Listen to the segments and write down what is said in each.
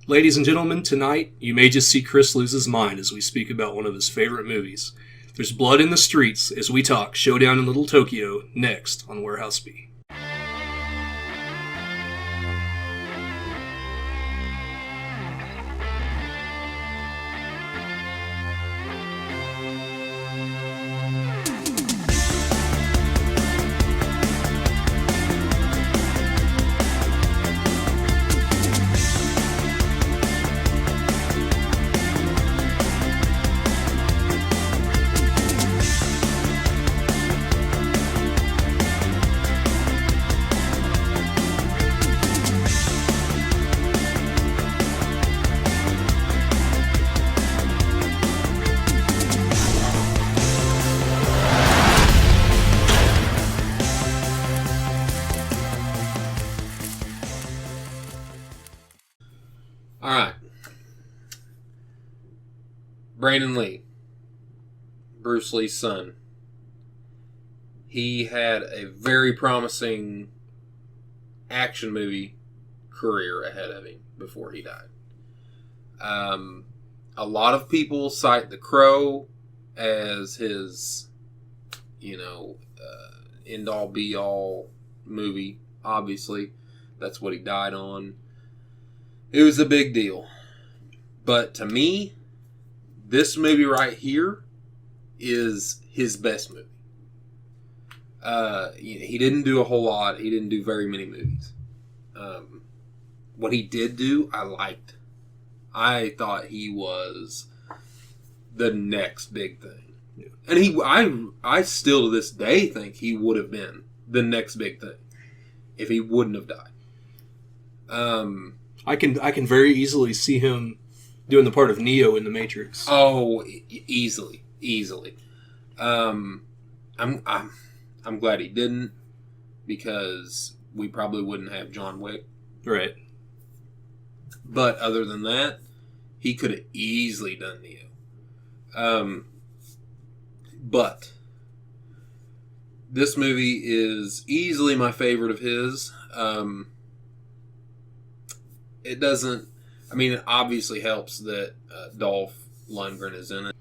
Ladies and gentlemen, tonight you may just see Chris lose his mind as we speak about one of his favorite movies. There's blood in the streets as we talk Showdown in Little Tokyo next on Warehouse B. Brandon Lee, Bruce Lee's son. He had a very promising action movie career ahead of him before he died. A lot of people cite The Crow as his, end-all, be-all movie. Obviously, that's what he died on. It was a big deal. But to me, this movie right here is his best movie. He didn't do a whole lot. He didn't do very many movies. What he did do, I liked. I thought he was the next big thing. Yeah. And I still to this day think he would have been the next big thing if he wouldn't have died. I can very easily see him doing the part of Neo in The Matrix. Oh, easily. I'm glad he didn't, because we probably wouldn't have John Wick. Right. But other than that, he could have easily done Neo. But this movie is easily my favorite of his. It doesn't... it obviously helps that Dolph Lundgren is in it.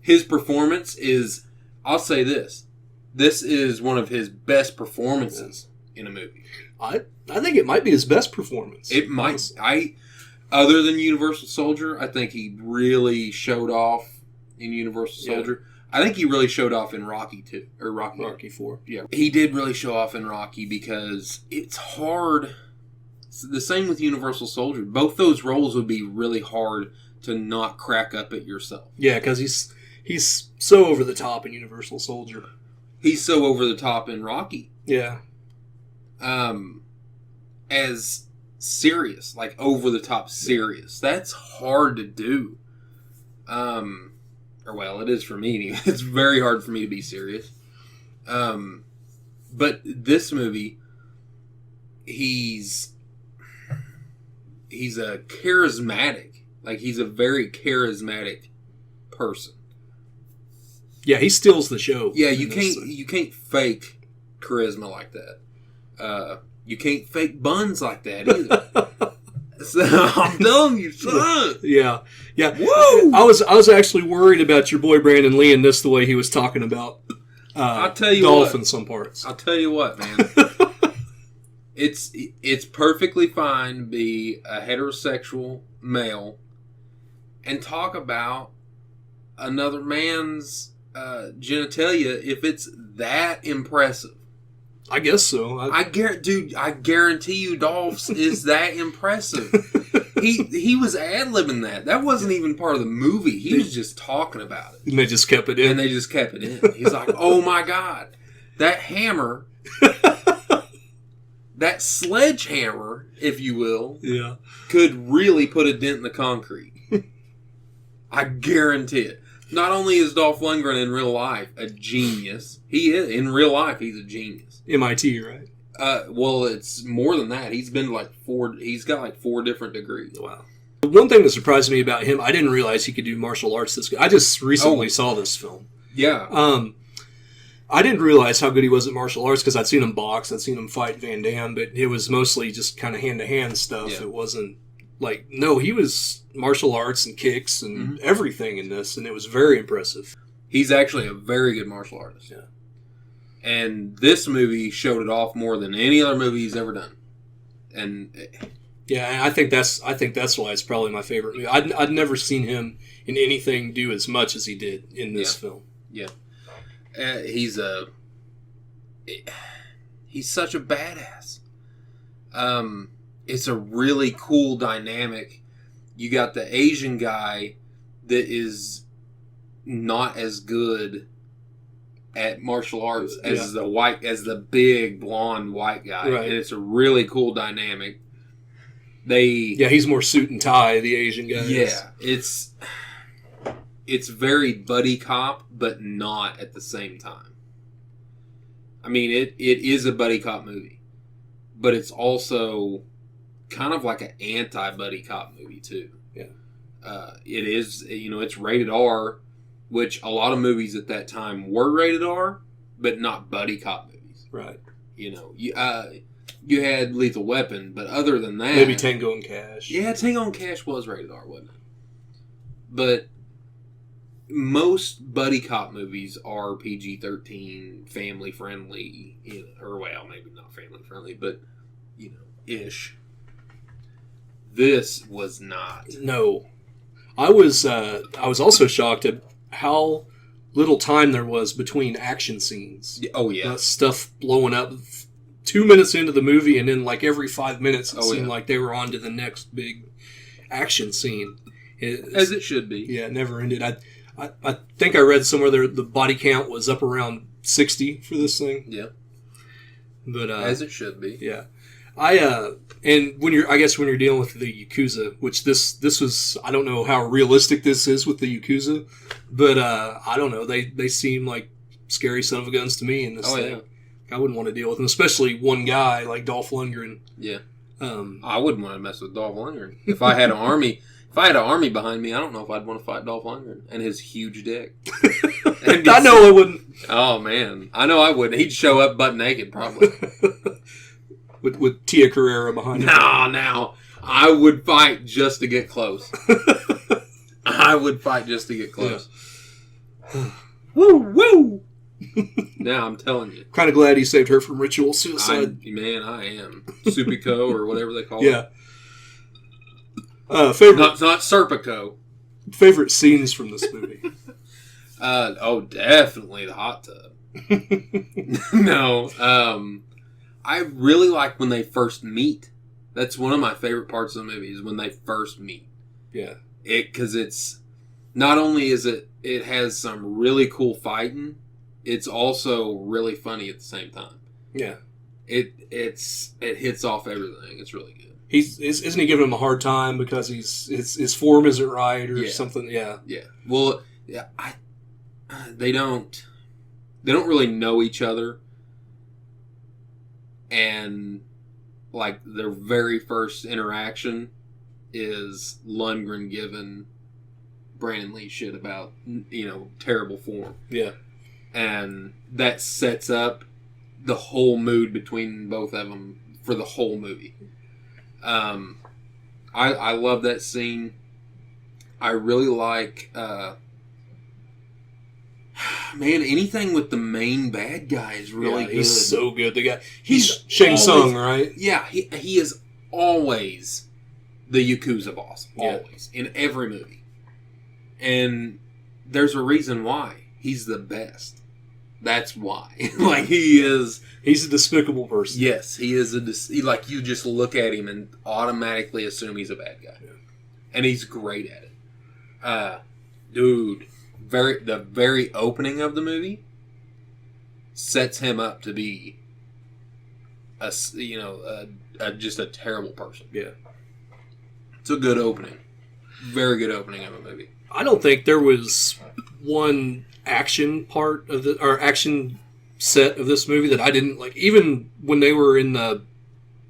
His performance is... I'll say this. This is one of his best performances in a movie. I think it might be his best performance. It might. Other than Universal Soldier, I think he really showed off in Universal Soldier. I think he really showed off in Rocky 2. Or Rocky 4. Yeah. He did really show off in Rocky because it's hard... The same with Universal Soldier. Both those roles would be really hard to not crack up at yourself. Yeah, because he's so over the top in Universal Soldier. He's so over the top in Rocky. Yeah. As serious, like over the top serious. That's hard to do. It is for me anyway. It's very hard for me to be serious. But this movie, he's a charismatic, he's a very charismatic person. Yeah, he steals the show. Yeah, you can't fake charisma like that. You can't fake buns like that either. So, I'm telling you, son. Yeah. Woo! I was actually worried about your boy Brandon Lee and this the way he was talking about I'll tell you Dolph what, in some parts. I'll tell you what, man. It's perfectly fine to be a heterosexual male and talk about another man's genitalia if it's that impressive. I guess so. I guarantee you Dolph's is that impressive. He was ad-libbing that. That wasn't even part of the movie. He was just talking about it. And they just kept it in. He's like, oh my God. That hammer, that sledgehammer, if you will, could really put a dent in the concrete. I guarantee it. Not only is Dolph Lundgren in real life a genius, he is in real life. He's a genius. MIT, right? Well, it's more than that. He's been He's got 4 different degrees. Wow. One thing that surprised me about him, I didn't realize he could do martial arts this good. I just recently saw this film. Yeah. I didn't realize how good he was at martial arts because I'd seen him box, I'd seen him fight Van Damme, but it was mostly just kind of hand-to-hand stuff. Yeah. It wasn't like, no, he was martial arts and kicks and everything in this, and it was very impressive. He's actually a very good martial artist. Yeah. And this movie showed it off more than any other movie he's ever done. And yeah, and I think that's why it's probably my favorite movie. I'd never seen him in anything do as much as he did in this film. Yeah. He's such a badass. It's a really cool dynamic. You got the Asian guy that is not as good at martial arts as the big blonde white guy, right. And it's a really cool dynamic. He's more suit and tie, the Asian guy. Yeah, it's very buddy cop, but not at the same time. I mean, it is a buddy cop movie, but it's also kind of like an anti-buddy cop movie too. Yeah, it is. It's rated R, which a lot of movies at that time were rated R, but not buddy cop movies. Right. You had Lethal Weapon, but other than that, maybe Tango and Cash. Yeah, Tango and Cash was rated R, wasn't it? But most buddy cop movies are PG-13, family friendly, or well, maybe not family friendly, but ish. This was not. No, I was also shocked at how little time there was between action scenes. Oh yeah, stuff blowing up 2 minutes into the movie, and then like every 5 minutes it seemed like they were on to the next big action scene. As it should be. Yeah, it never ended. I think I read somewhere there the body count was up around 60 for this thing. Yeah. But as it should be. Yeah. And when you're dealing with the Yakuza, which this was, I don't know how realistic this is with the Yakuza, but I don't know, they seem like scary son of a guns to me in this thing. Yeah. I wouldn't want to deal with them, especially one guy like Dolph Lundgren. Yeah. I wouldn't want to mess with Dolph Lundgren. If I had an army behind me, I don't know if I'd want to fight Dolph Lundgren and his huge dick. I know I wouldn't. Oh man, I know I wouldn't. He'd show up butt naked probably. with Tia Carrera behind him. No, I would fight just to get close. I would fight just to get close. Yeah. Woo! Now I'm telling you. Kind of glad he saved her from ritual suicide. I am. Supiko or whatever they call it. Yeah. Favorite. Not Serpico. Favorite scenes from this movie. Definitely the hot tub. No. I really like when they first meet. That's one of my favorite parts of the movie is when they first meet. Yeah. Because it's not only is it has some really cool fighting, it's also really funny at the same time. Yeah. It hits off everything. It's really good. Isn't he giving him a hard time because his form isn't right or something? Yeah. Yeah. Well, yeah. They don't really know each other, and like their very first interaction is Lundgren giving Brandon Lee shit about terrible form. Yeah. And that sets up the whole mood between both of them for the whole movie. I love that scene. I really like, anything with the main bad guy is really good. He's so good. The guy, he's Shang Tsung, right? Yeah, he is always the Yakuza boss. Always. In every movie. And there's a reason why. He's the best. That's why. He's a despicable person. Yes, he is you just look at him and automatically assume he's a bad guy. Yeah. And he's great at it. Dude, the very opening of the movie sets him up to be just a terrible person. Yeah. It's a good opening. Very good opening of a movie. I don't think there was one action part of action set of this movie that I didn't like. Even when they were in the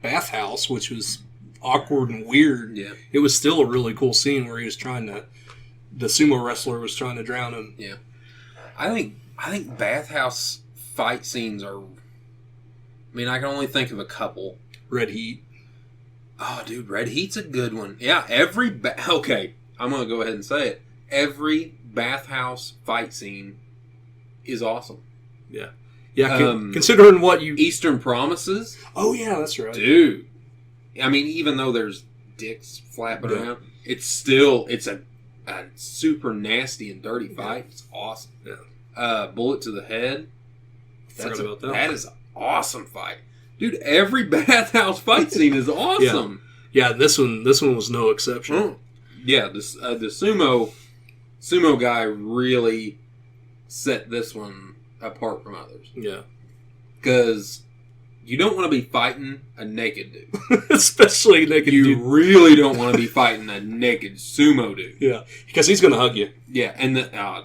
bathhouse, which was awkward and weird, it was still a really cool scene where the sumo wrestler was trying to drown him. Yeah, I think bathhouse fight scenes are. I mean, I can only think of a couple. Red Heat. Oh, dude, Red Heat's a good one. Yeah, okay, I'm going to go ahead and say it. Every bathhouse fight scene is awesome. Yeah. Yeah, considering what you... Eastern Promises. Oh, yeah, that's right. Dude. I mean, even though there's dicks flapping around, it's a super nasty and dirty fight. It's awesome. Yeah. Bullet to the Head. That is an awesome fight. Dude, every bathhouse fight scene is awesome. Yeah, this one was no exception. Mm. Yeah, the sumo guy really set this one apart from others. Yeah. Because you don't want to be fighting a naked dude. Especially a naked dude. You really don't want to be fighting a naked sumo dude. Yeah, because he's going to hug you. Yeah, and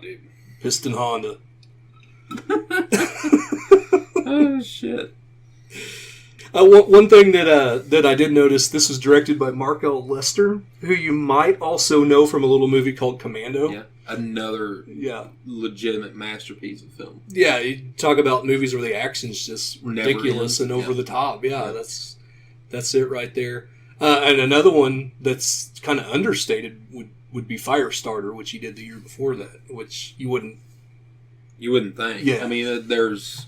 dude. Piston Honda. Oh, shit. One thing that I did notice, this was directed by Mark L. Lester, who you might also know from a little movie called Commando. Yeah, another legitimate masterpiece of film. Yeah, you talk about movies where the action's just ridiculous and over the top. Yeah, that's it right there. And another one that's kind of understated would be Firestarter, which he did the year before that, which you wouldn't think. Yeah. I mean, there's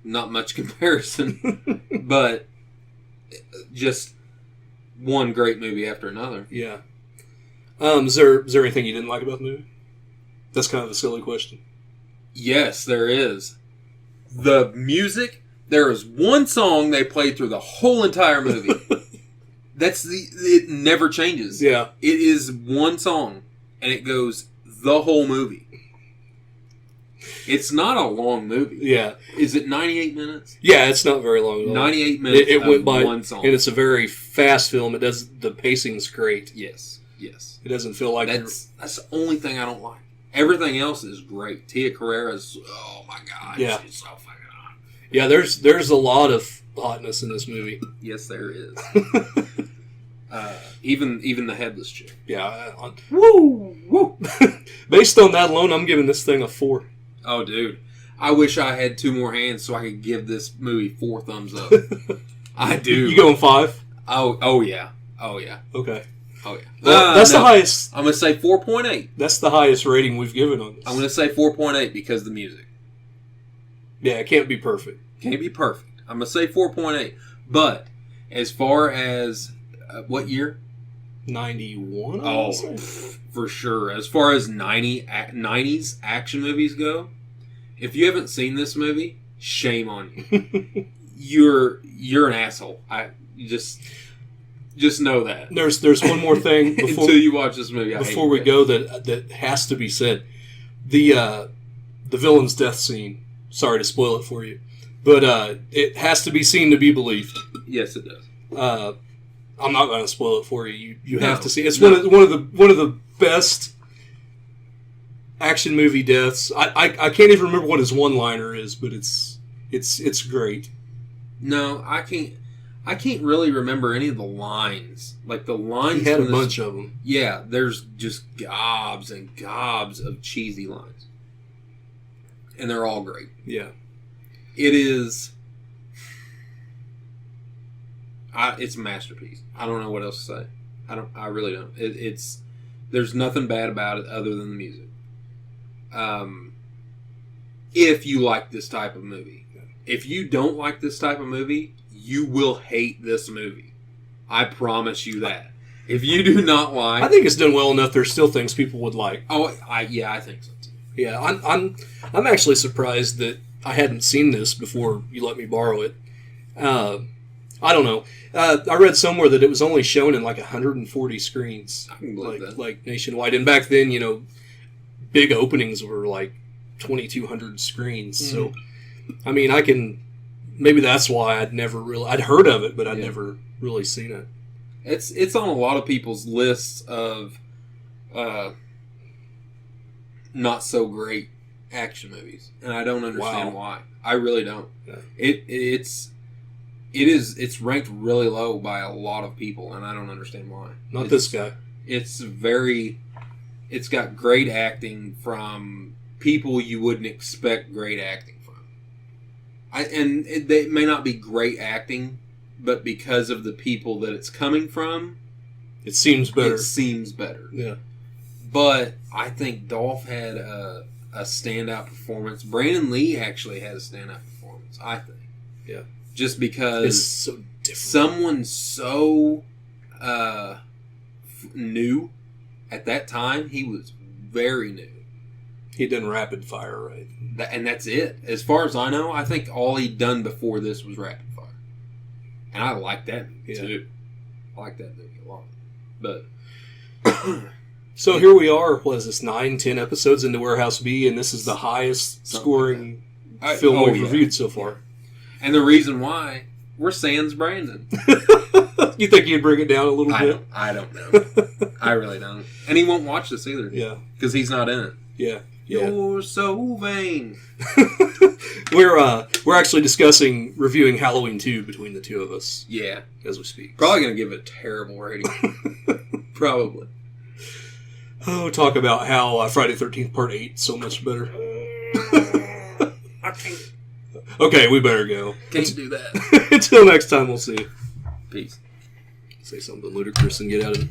not much comparison, but just one great movie after another. Yeah. Is there anything you didn't like about the movie? That's kind of a silly question. Yes, there is. The music, there is one song they played through the whole entire movie. It never changes. Yeah. It is one song, and it goes the whole movie. It's not a long movie. Yeah. Is it 98 minutes? Yeah, it's not very long at all. 98 minutes it went by, one song. And it's a very fast film. The pacing's great. Yes. It doesn't feel like... That's the only thing I don't like. Everything else is great. Tia Carrera's... Oh, my God. Yeah. She's so fucking hot. Yeah, there's a lot of hotness in this movie. Yes, there is. Even the headless chick. Yeah. Woo! Based on that alone, I'm giving this thing a 4. Oh, dude. I wish I had 2 more hands so I could give this movie 4 thumbs up. I do. You going 5? Oh, yeah. Okay. Oh, yeah. Well, that's the highest. I'm going to say 4.8. That's the highest rating we've given on this. I'm going to say 4.8 because of the music. Yeah, it can't be perfect. Can't be perfect. I'm going to say 4.8. But as far as what year? 91? Oh, for sure. As far as 90s action movies go, if you haven't seen this movie, shame on you. You're an asshole. Just know that. There's one more thing before, until you watch this movie. Before we go, that has to be said. The villain's death scene. Sorry to spoil it for you, but it has to be seen to be believed. Yes, it does. I'm not going to spoil it for you. You have to see. It's one of the best action movie deaths. I can't even remember what his one-liner is, but it's great. No, I can't really remember any of the lines. Like the lines. He had a bunch of them. Yeah, there's just gobs and gobs of cheesy lines, and they're all great. Yeah, it is. It's a masterpiece. I don't know what else to say. I really don't. It's there's nothing bad about it other than the music. If you like this type of movie, if you don't like this type of movie, you will hate this movie. I promise you that. If you do not like, I think it's done well enough. There's still things people would like. Oh, I think so too. Yeah, I'm actually surprised that I hadn't seen this before you let me borrow it. I don't know. I read somewhere that it was only shown in like 140 screens, I can believe that. Like nationwide. And back then, big openings were like 2,200 screens. Mm. So, I mean, maybe that's why I'd heard of it, but I'd never really seen it. It's on a lot of people's lists of not so great action movies, and I don't understand why. I really don't. Yeah. It's ranked really low by a lot of people, and I don't understand why. Not this guy. It's got great acting from people you wouldn't expect great acting from. They may not be great acting, but because of the people that it's coming from, it seems better. It seems better. Yeah. But I think Dolph had a standout performance. Brandon Lee actually had a standout performance, I think. Yeah. Just because it's so different. Someone so new at that time, he was very new. He done rapid fire, right? And that's it. As far as I know, I think all he'd done before this was rapid fire. And I like that movie, too. I like that movie a lot. But... So here we are, what is this, 9-10 episodes into Warehouse B, and this is the highest scoring film we've reviewed so far. And the reason why, we're sans Brandon. You think he'd bring it down a little bit? I don't know. I really don't. And he won't watch this either. Yeah. Because he's not in it. Yeah. You're so vain. We're actually discussing reviewing Halloween 2 between the two of us. Yeah. As we speak. Probably going to give it a terrible rating. Probably. Oh, talk about how Friday the 13th Part 8 is so much better. I can't. Okay, we better go. Can't do that. Until next time, we'll see you. Peace. Say something ludicrous and get out of it.